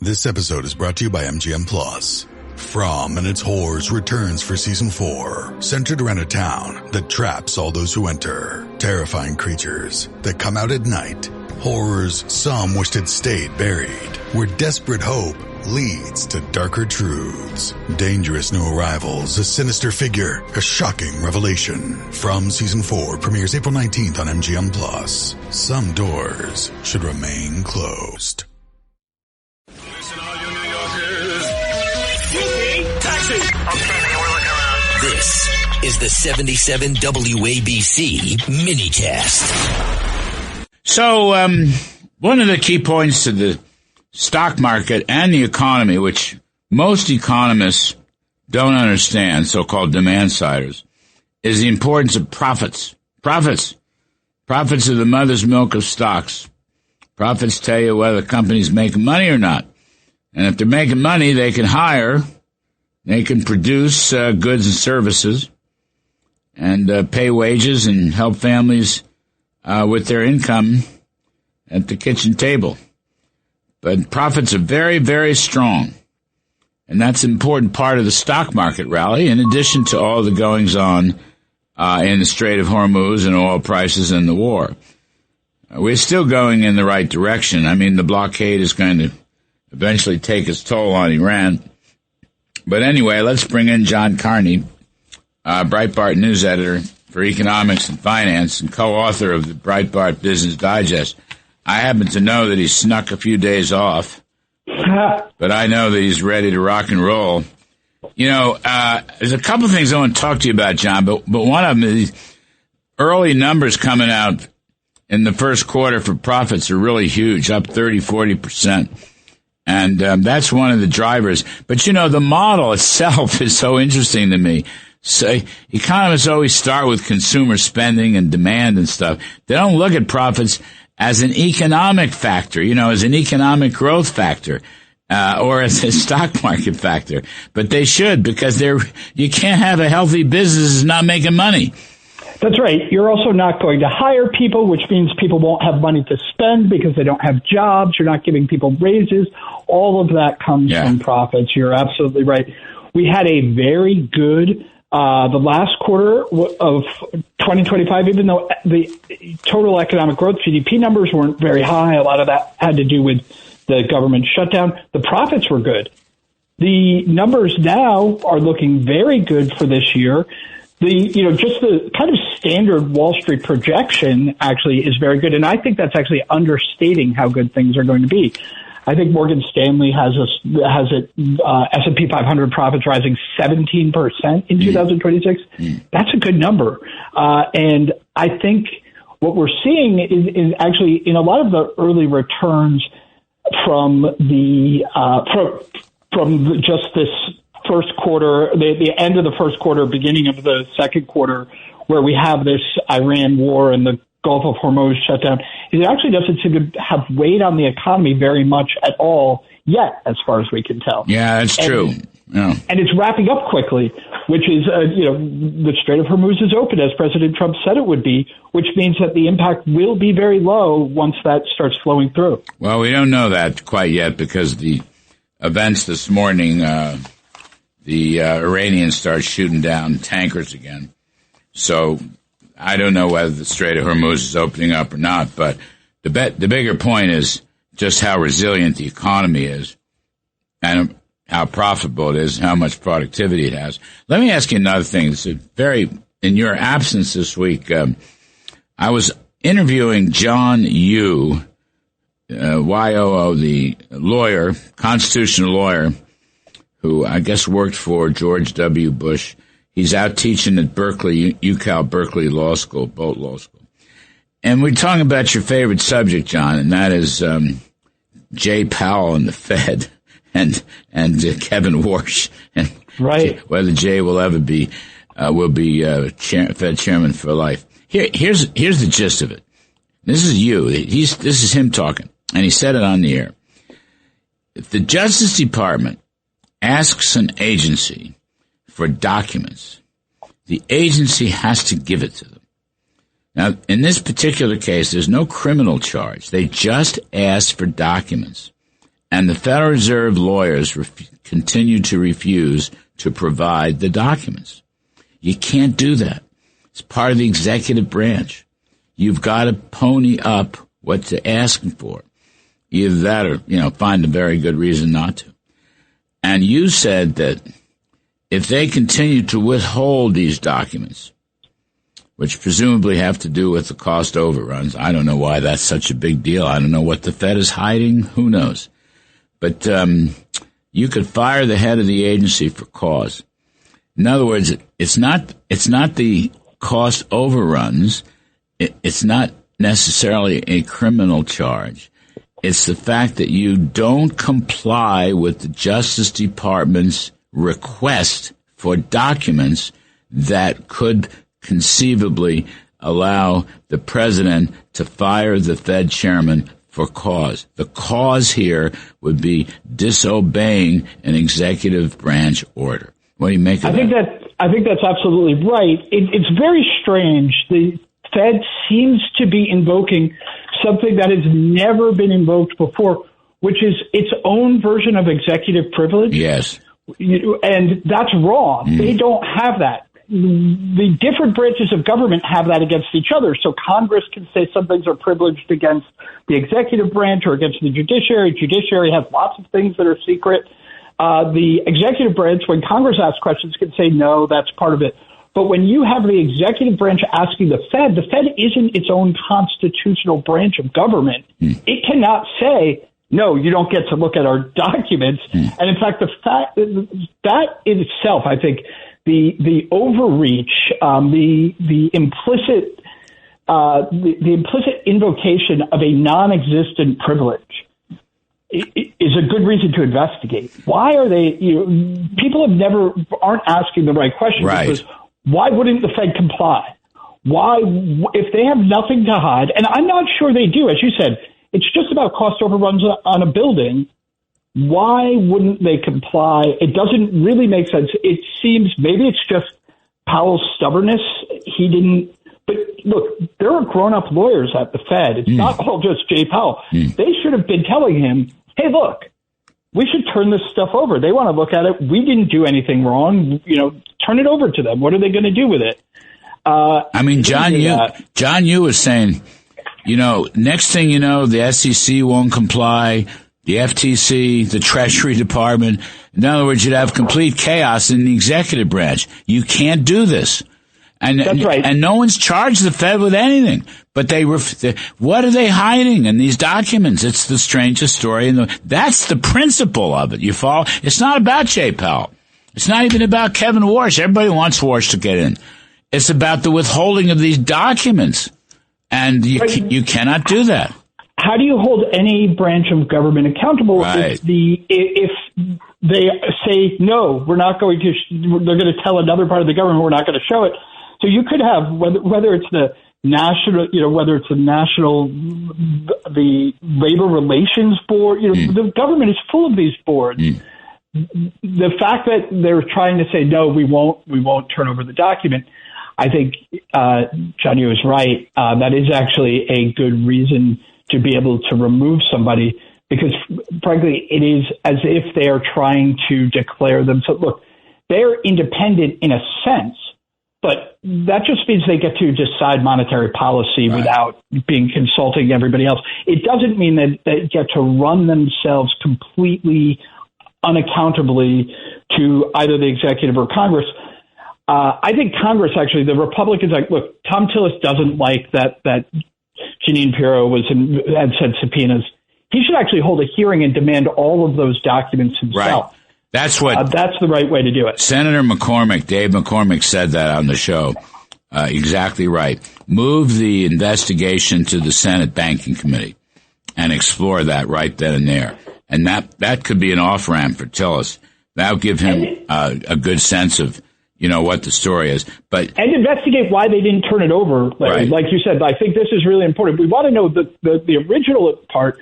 This episode is brought to you by MGM Plus. From and its Horrors returns for season 4, centered around a town that traps all those who enter. Terrifying creatures that come out at night. Horrors some wished had stayed buried. Where desperate hope leads to darker truths. Dangerous new arrivals, a sinister figure, a shocking revelation. From season 4 premieres April 19th on MGM Plus. Some doors should remain closed. Okay, we're looking around. This is the 77 WABC minicast. So, one of the key points to the stock market and the economy, which most economists don't understand, so-called demand-siders, is the importance of profits. Profits are the mother's milk of stocks. Profits tell you whether the company's making money or not. And if they're making money, they can hire. They can produce goods and services and pay wages and help families with their income at the kitchen table. But profits are very, very strong. And that's an important part of the stock market rally, in addition to all the goings-on in the Strait of Hormuz and oil prices and the war. We're still going in the right direction. I mean, the blockade is going to eventually take its toll on Iran. But anyway, let's bring in John Carney, Breitbart news editor for economics and finance and co-author of the Breitbart Business Digest. I happen to know that he snuck a few days off, but I know that he's ready to rock and roll. You know, there's a couple of things I want to talk to you about, John, but one of them is early numbers coming out in the first quarter for profits are really huge, up 30-40%. And that's one of the drivers. But, you know, the model itself is so interesting to me. So economists always start with consumer spending and demand and stuff. They don't look at profits as an economic factor, you know, as an economic growth factor, or as a stock market factor. But they should, because you can't have a healthy business that's not making money. That's right. You're also not going to hire people, which means people won't have money to spend because they don't have jobs. You're not giving people raises. All of that comes from profits. You're absolutely right. We had a very good the last quarter of 2025, even though the total economic growth, GDP numbers weren't very high. A lot of that had to do with the government shutdown. The profits were good. The numbers now are looking very good for this year. Just the kind of standard Wall Street projection actually is very good. And I think that's actually understating how good things are going to be. I think Morgan Stanley has S&P 500 profits rising 17% in 2026. That's a good number. And I think what we're seeing is actually in a lot of the early returns from just this first quarter, the end of the first quarter, beginning of the second quarter, where we have this Iran war and the Gulf of Hormuz shutdown, it actually doesn't seem to have weighed on the economy very much at all yet, as far as we can tell. Yeah, that's true. Yeah. And it's wrapping up quickly, which is, the Strait of Hormuz is open, as President Trump said it would be, which means that the impact will be very low once that starts flowing through. Well, we don't know that quite yet because the events this morning, the Iranians start shooting down tankers again. So I don't know whether the Strait of Hormuz is opening up or not, but the bigger point is just how resilient the economy is and how profitable it is, how much productivity it has. Let me ask you another thing. It's in your absence this week, I was interviewing John Yoo, YOO, the lawyer, constitutional lawyer, who I guess worked for George W. Bush. He's out teaching at Berkeley, UCal Berkeley Law School, Bolt Law School. And we're talking about your favorite subject, John, and that is Jay Powell and the Fed and Kevin Warsh, and right. Whether Jay will ever be Fed chairman for life. Here's the gist of it. This is you. This is him talking, and he said it on the air. If the Justice Department asks an agency for documents, the agency has to give it to them. Now, in this particular case, there's no criminal charge. They just asked for documents. And the Federal Reserve lawyers continue to refuse to provide the documents. You can't do that. It's part of the executive branch. You've got to pony up what they're asking for. Either that or, find a very good reason not to. And you said that if they continue to withhold these documents, which presumably have to do with the cost overruns, I don't know why that's such a big deal. I don't know what the Fed is hiding. Who knows? But you could fire the head of the agency for cause. In other words, it's not the cost overruns. It's not necessarily a criminal charge. It's the fact that you don't comply with the Justice Department's request for documents that could conceivably allow the president to fire the Fed chairman for cause. The cause here would be disobeying an executive branch order. What do you make of that? I think that's absolutely right. It's very strange. The Fed seems to be invoking something that has never been invoked before, which is its own version of executive privilege. Yes. And that's wrong. They don't have that. The different branches of government have that against each other. So Congress can say some things are privileged against the executive branch or against the judiciary. Judiciary has lots of things that are secret. The executive branch, when Congress asks questions, can say, no, that's part of it. But when you have the executive branch asking the Fed isn't its own constitutional branch of government. It cannot say, no, you don't get to look at our documents. And in fact, the fact that in itself, I think, the overreach, the implicit invocation of a non-existent privilege is a good reason to investigate. Why are they? People aren't asking the right question. Right. Because why wouldn't the Fed comply? Why, if they have nothing to hide? And I'm not sure they do. As you said, it's just about cost overruns on a building. Why wouldn't they comply? It doesn't really make sense. It seems maybe it's just Powell's stubbornness. He didn't. But look, there are grown-up lawyers at the Fed. It's not all just Jay Powell. They should have been telling him, hey, look, we should turn this stuff over. They want to look at it. We didn't do anything wrong. Turn it over to them. What are they going to do with it? John Yoo was saying, next thing you know, the SEC won't comply, the FTC, the Treasury Department. In other words, you'd have complete chaos in the executive branch. You can't do this. And that's right. And no one's charged the Fed with anything. But what are they hiding in these documents? It's the strangest story. That's the principle of it. You follow? It's not about Jay Powell. It's not even about Kevin Warsh. Everybody wants Warsh to get in. It's about the withholding of these documents. And you cannot do that. How do you hold any branch of government accountable if they say, no, we're not going to, they're going to tell another part of the government we're not going to show it. So you could have, whether it's the national, the Labor Relations Board, the government is full of these boards. The fact that they're trying to say, no, we won't turn over the document, I think John Yoo is right. That is actually a good reason to be able to remove somebody, because frankly, it is as if they are trying to declare themselves. Look, they're independent in a sense, but that just means they get to decide monetary policy without consulting everybody else. It doesn't mean that they get to run themselves completely unaccountably to either the executive or Congress. I think Congress, actually, the Republicans, look, Tom Tillis doesn't like that Jeanine Pirro had said subpoenas. He should actually hold a hearing and demand all of those documents himself. Right. That's the right way to do it. Senator McCormick, Dave McCormick, said that on the show. Exactly right. Move the investigation to the Senate Banking Committee and explore that right then and there. And that could be an off-ramp for Tillis. That would give him a good sense of, what the story is. And investigate why they didn't turn it over. Like you said, I think this is really important. We want to know the original part,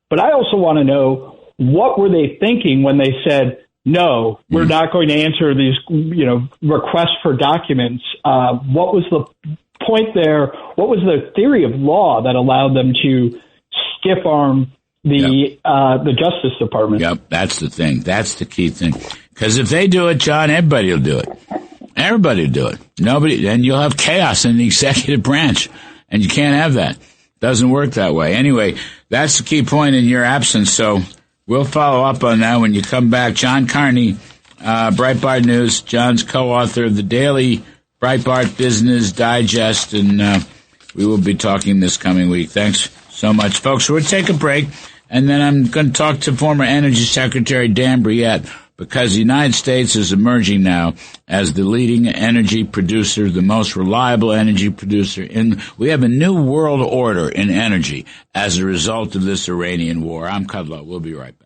but I also want to know, what were they thinking when they said, no, we're not going to answer these, requests for documents. What was the point there? What was the theory of law that allowed them to stiff-arm the Justice Department. Yep, that's the thing. That's the key thing. Because if they do it, John, everybody will do it. Everybody will do it. Nobody, then you'll have chaos in the executive branch, and you can't have that. Doesn't work that way. Anyway, that's the key point in your absence. So we'll follow up on that when you come back. John Carney, Breitbart News. John's co-author of the daily Breitbart Business Digest, and we will be talking this coming week. Thanks so much, folks. We'll take a break, and then I'm going to talk to former Energy Secretary Dan Brouillette, because the United States is emerging now as the leading energy producer, the most reliable energy producer. We have a new world order in energy as a result of this Iranian war. I'm Kudlow. We'll be right back.